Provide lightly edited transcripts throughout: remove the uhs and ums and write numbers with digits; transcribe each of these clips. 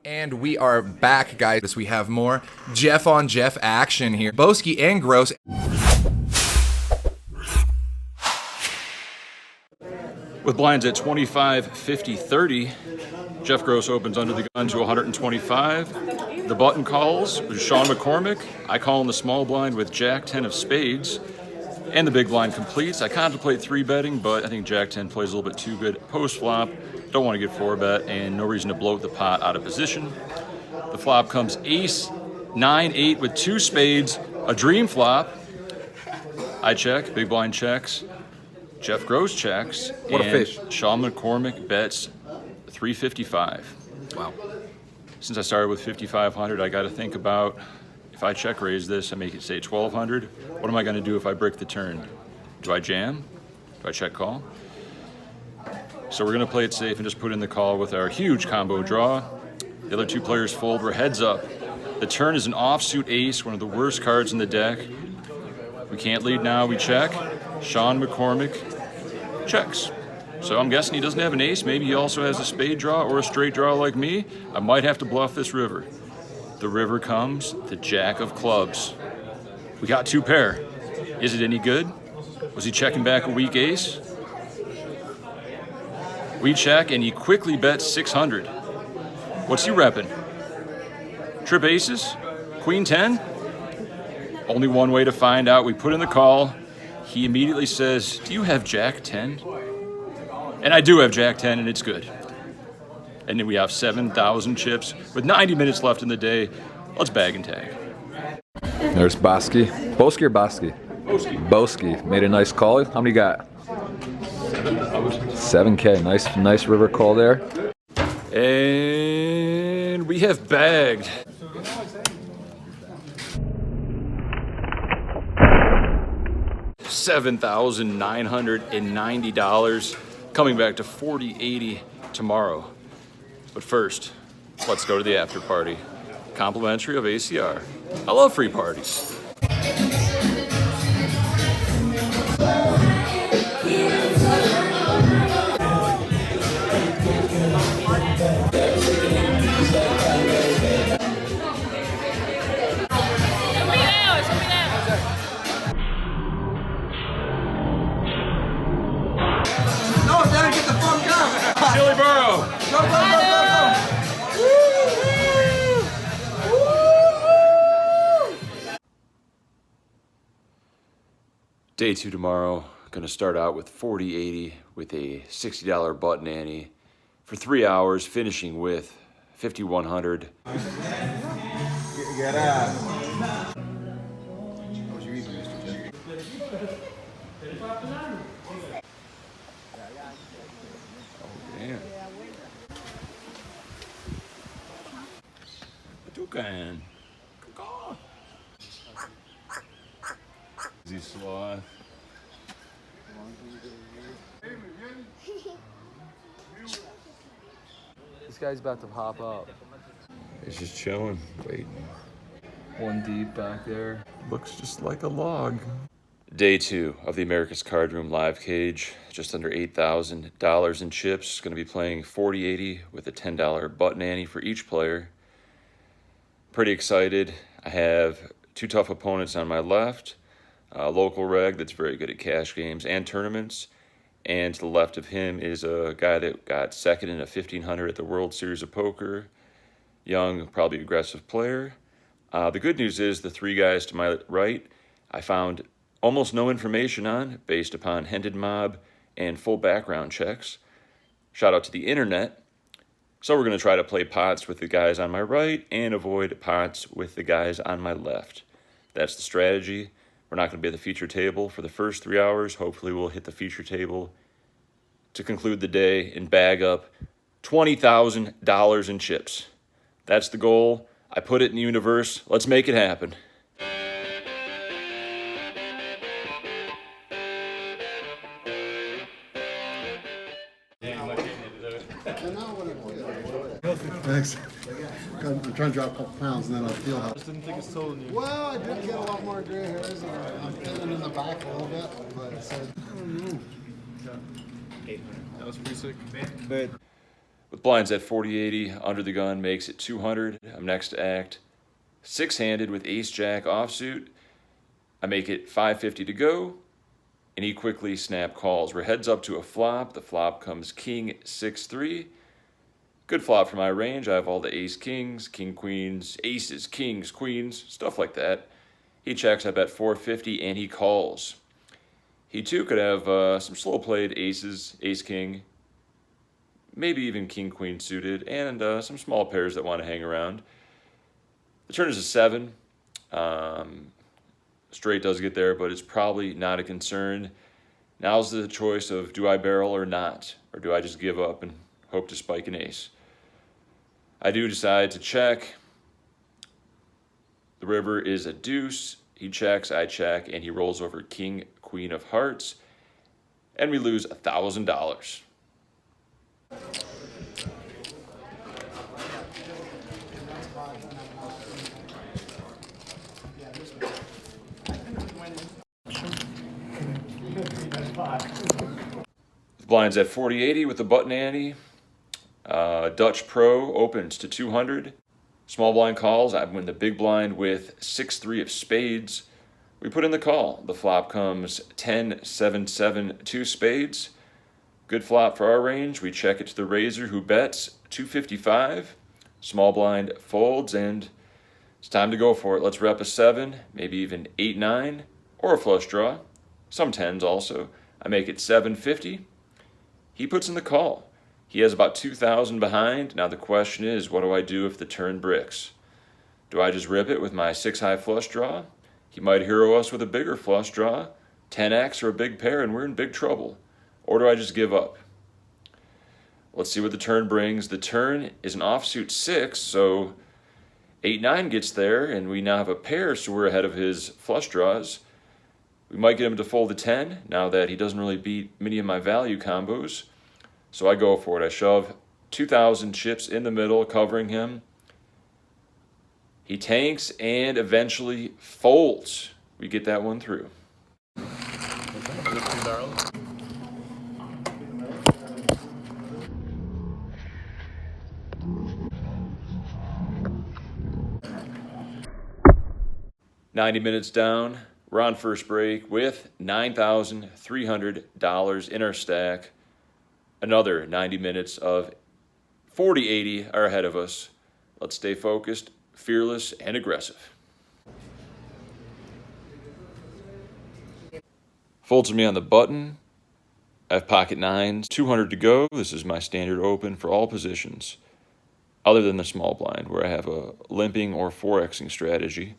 And we are back, guys. We have more Jeff on Jeff action here. Boski and Gross. With blinds at 25, 50, 30, Jeff Gross opens under the gun to 125. The button calls Sean McCormick. I call in the small blind with Jack 10 of spades. And the big blind completes. I contemplate 3-betting, but I think Jack 10 plays a little bit too good post flop. Don't want to get 4-bet, and no reason to bloat the pot out of position. The flop comes ace, 9-8 with 2 spades, a dream flop. I check, big blind checks. Jeff Gross checks. What a fish. Sean McCormick bets 355. Wow. Since I started with 5,500, I got to think about, if I check raise this, I make it say 1,200. What am I going to do if I break the turn? Do I jam? Do I check call? So we're going to play it safe and just put in the call with our huge combo draw. The other 2 players fold. We're heads up. The turn is an offsuit ace, one of the worst cards in the deck. We can't lead now. We check. Sean McCormick checks. So I'm guessing he doesn't have an ace. Maybe he also has a spade draw or a straight draw like me. I might have to bluff this river. The river comes, the jack of clubs. We got 2 pair. Is it any good? Was he checking back a weak ace? We check, and he quickly bets 600. What's he repping? Trip aces? Queen 10? Only one way to find out. We put in the call. He immediately says, do you have Jack 10? And I do have Jack 10, and it's good. And then we have 7,000 chips. With 90 minutes left in the day, let's bag and tag. There's Boski. Boski or Boski? Boski. Boski. Made a nice call. How many got? 7K. Nice river call there. And we have bagged. $7,990. Coming back to $40.80 tomorrow. But first, let's go to the after party. Complimentary of ACR. I love free parties. Chili Burrow. Go, go, go, go, go. Day 2 tomorrow. Gonna start out with $40.80 with a $60 button ante for 3 hours, finishing with $5,100. Get out. Toucan. Easy sloth. This guy's about to hop up. He's just chilling, waiting. 1 deep back there. Looks just like a log. Day 2 of the Americas Cardroom live cage. Just under $8,000 in chips. Going to be playing $40.80 with a $10 button ante for each player. Pretty excited. I have 2 tough opponents on my left. A local reg that's very good at cash games and tournaments. And to the left of him is a guy that got second in a 1,500 at the World Series of Poker. Young, probably aggressive player. The good news is the 3 guys to my right, I found almost no information on based upon Hendon Mob and full background checks. Shout out to the internet. So we're going to try to play pots with the guys on my right and avoid pots with the guys on my left. That's the strategy. We're not going to be at the feature table for the first 3 hours. Hopefully we'll hit the feature table to conclude the day and bag up $20,000 in chips. That's the goal. I put it in the universe. Let's make it happen. Thanks. I'm trying to drop a couple pounds and then I'll feel how. I just didn't think it's told you. Well, I did get a lot more gray hairs. I'm feeling in the back a little bit, but I said, I don't know. That was pretty sick. But With blinds at 40-80, under the gun makes it 200. I'm next to act six-handed with ace-jack offsuit. I make it 550 to go, and he quickly snap calls. We're heads up to a flop. The flop comes king 6-3. Good flop for my range. I have all the ace-kings, king-queens, aces, kings, queens, stuff like that. He checks, I bet 450, and he calls. He too could have some slow-played aces, ace-king, maybe even king-queen suited, and some small pairs that want to hang around. The turn is a 7. Straight does get there, but it's probably not a concern. Now's the choice of, do I barrel or not? Or do I just give up and hope to spike an ace? I do decide to check. The river is a deuce. He checks, I check, and he rolls over king, queen of hearts. And we lose $1,000. The blind's at 40-80 with the button ante. Dutch Pro opens to 200. Small blind calls. I win the big blind with 6-3 of spades. We put in the call. The flop comes 10-7-7, 2 spades. Good flop for our range. We check it to the razor, who bets 255. Small blind folds, and it's time to go for it. Let's rep a 7, maybe even 8-9, or a flush draw. Some 10s also. I make it 750. He puts in the call. He has about 2,000 behind. Now the question is, what do I do if the turn bricks? Do I just rip it with my 6-high flush draw? He might hero us with a bigger flush draw, 10x or a big pair, and we're in big trouble. Or do I just give up? Let's see what the turn brings. The turn is an offsuit 6, so 8-9 gets there, and we now have a pair, so we're ahead of his flush draws. We might get him to fold a 10, now that he doesn't really beat many of my value combos. So I go for it. I shove 2,000 chips in the middle, covering him. He tanks and eventually folds. We get that one through. $90 down. We're on first break with $9,300 in our stack. Another 90 minutes of 40-80 are ahead of us. Let's stay focused, fearless, and aggressive. Folds me on the button. I have pocket 9s, 200 to go. This is my standard open for all positions, other than the small blind, where I have a limping or 4xing strategy.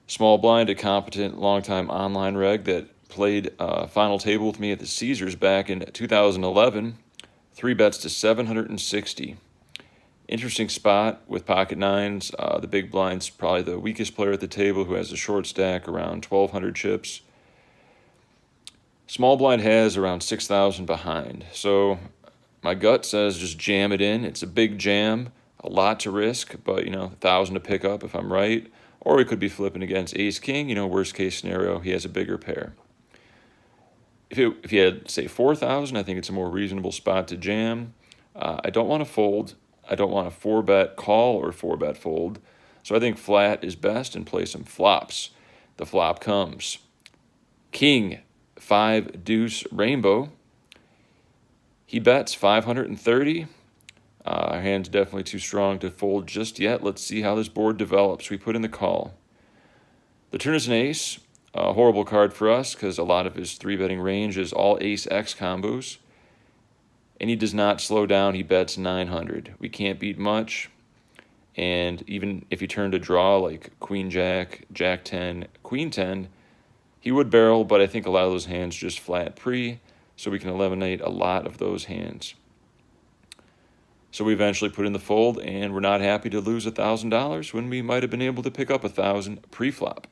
Small blind, a competent, long-time online reg that played final table with me at the Caesars back in 2011. 3 bets to 760. Interesting spot with pocket 9s. The big blind's probably the weakest player at the table, who has a short stack around 1,200 chips. Small blind has around 6,000 behind. So my gut says just jam it in. It's a big jam, a lot to risk, but 1,000 to pick up if I'm right. Or we could be flipping against ace-king. Worst case scenario, he has a bigger pair. If he had, say, 4,000, I think it's a more reasonable spot to jam. I don't want to fold. I don't want a 4-bet call or 4-bet fold. So I think flat is best and play some flops. The flop comes king 5 deuce rainbow. He bets 530. Our hand's definitely too strong to fold just yet. Let's see how this board develops. We put in the call. The turn is an ace. A horrible card for us because a lot of his 3-betting range is all ace-x combos. And he does not slow down. He bets 900. We can't beat much. And even if he turned a draw like queen-jack, jack-10, queen-10, he would barrel, but I think a lot of those hands just flat pre, so we can eliminate a lot of those hands. So we eventually put in the fold, and we're not happy to lose $1,000 when we might have been able to pick up 1,000 pre-flop.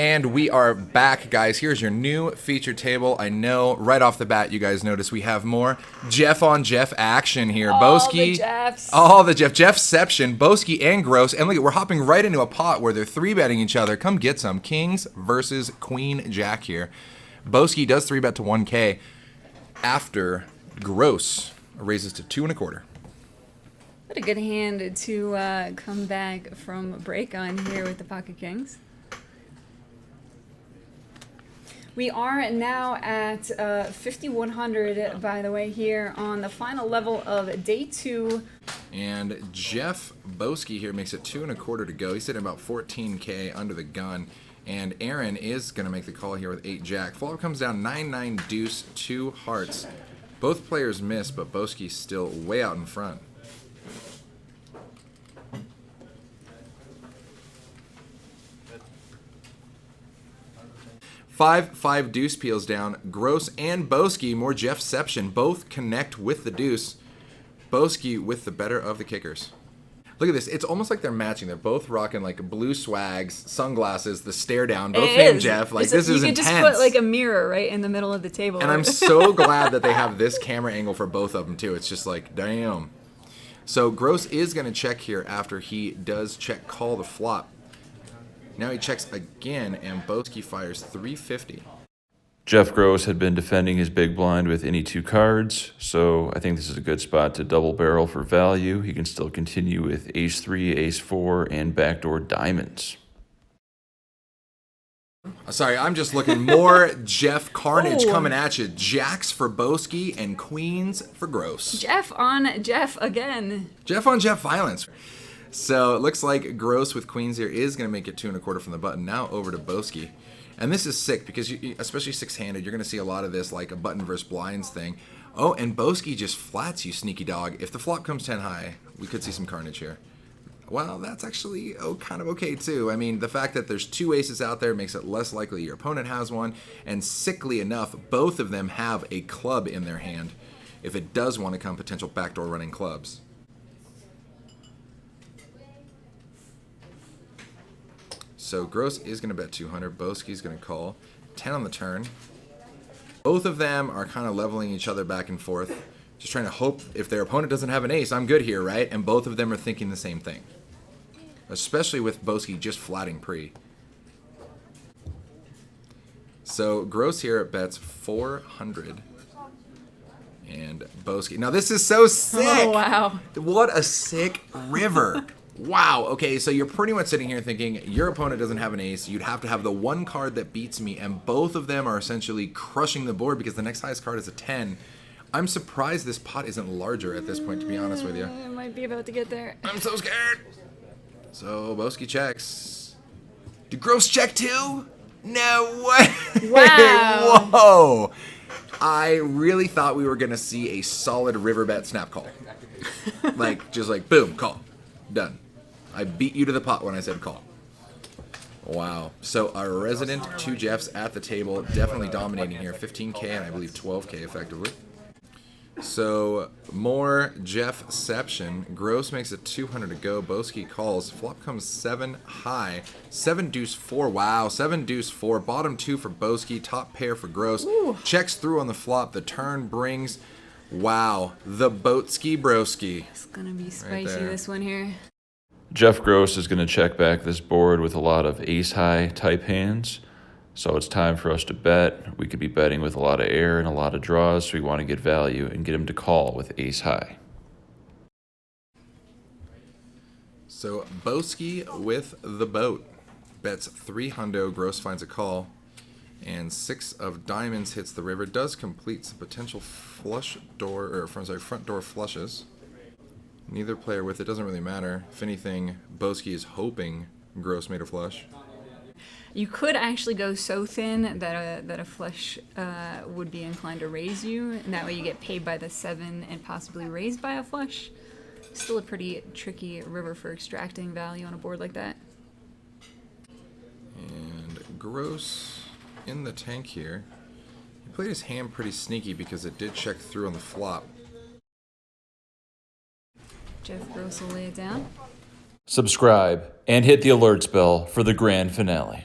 And we are back, guys. Here's your new feature table. I know right off the bat you guys notice we have more Jeff on Jeff action here. Boski. All the Jeffception, Boski and Gross. And look, we're hopping right into a pot where they're 3-betting each other. Come get some. Kings versus Queen Jack here. Boski does 3-bet to 1K after Gross raises to 2 1/4. What a good hand to come back from break on here with the Pocket Kings. We are now at 5,100, by the way, here on the final level of day 2. And Jeff Boski here makes it 2 1/4 to go. He's sitting about 14K under the gun. And Aaron is going to make the call here with 8 Jack. Flop comes down 9-9 deuce, 2 hearts. Both players miss, but Boski's still way out in front. Five deuce peels down. Gross and Boski, more Jeffception, both connect with the deuce. Boski with the better of the kickers. Look at this. It's almost like they're matching. They're both rocking like blue swags, sunglasses, the stare down. Both named Jeff. Like, this is intense. You could just put like a mirror right in the middle of the table. And I'm so glad that they have this camera angle for both of them too. It's just like, damn. So Gross is going to check here after he does check call the flop. Now he checks again, and Boski fires 350. Jeff Gross had been defending his big blind with any 2 cards, so I think this is a good spot to double barrel for value. He can still continue with ace-3, ace-4, and backdoor diamonds. Sorry, I'm just looking more Jeff carnage coming at you. Jacks for Boski and queens for Gross. Jeff on Jeff again. Jeff on Jeff violence. So it looks like Gross with queens here is going to make it 2 1/4 from the button. Now over to Boski. And this is sick because, especially 6-handed, you're going to see a lot of this like a button versus blinds thing. Oh, and Boski just flats you, sneaky dog. If the flop comes 10 high, we could see some carnage here. Well, that's actually kind of okay too. I mean, the fact that there's 2 aces out there makes it less likely your opponent has one. And sickly enough, both of them have a club in their hand if it does want to come potential backdoor running clubs. So Gross is going to bet 200. Boski's going to call 10 on the turn. Both of them are kind of leveling each other back and forth, just trying to hope if their opponent doesn't have an ace, I'm good here, right? And both of them are thinking the same thing, especially with Boski just flatting pre. So Gross here bets 400. And Boski. Now this is so sick. Oh, wow. What a sick river. Wow, okay, so you're pretty much sitting here thinking your opponent doesn't have an ace, you'd have to have the one card that beats me, and both of them are essentially crushing the board because the next highest card is a 10. I'm surprised this pot isn't larger at this point, to be honest with you. It might be about to get there. I'm so scared. So Boski checks. Did Gross check too? No way. Wow. Whoa. I really thought we were going to see a solid river bet snap call. Like, just like, boom, call. Done. I beat you to the pot when I said call. Wow. So our resident 2 Jeffs at the table, definitely dominating here. 15K and I believe 12K effectively. So more Jeffception. Gross makes it 200 to go. Boski calls. Flop comes 7 high. 7 deuce 4. Wow. 7 deuce 4. Bottom 2 for Boski. Top pair for Gross. Ooh. Checks through on the flop. The turn brings... Wow, the Boatski Broski. It's gonna be spicy, right this one here. Jeff Gross is going to check back this board with a lot of ace-high type hands. So it's time for us to bet. We could be betting with a lot of air and a lot of draws, so we want to get value and get him to call with ace-high. So Boski with the boat. Bets 3 hundo. Gross finds a call. And 6 of diamonds hits the river. Does complete some potential flush door, or front door flushes. Neither player with it, doesn't really matter. If anything, Boski is hoping Gross made a flush. You could actually go so thin that a flush would be inclined to raise you, and that way you get paid by the 7 and possibly raised by a flush. Still a pretty tricky river for extracting value on a board like that. And Gross in the tank here. He played his hand pretty sneaky because it did check through on the flop. Jeff Gross will lay it down. Subscribe and hit the alerts bell for the grand finale.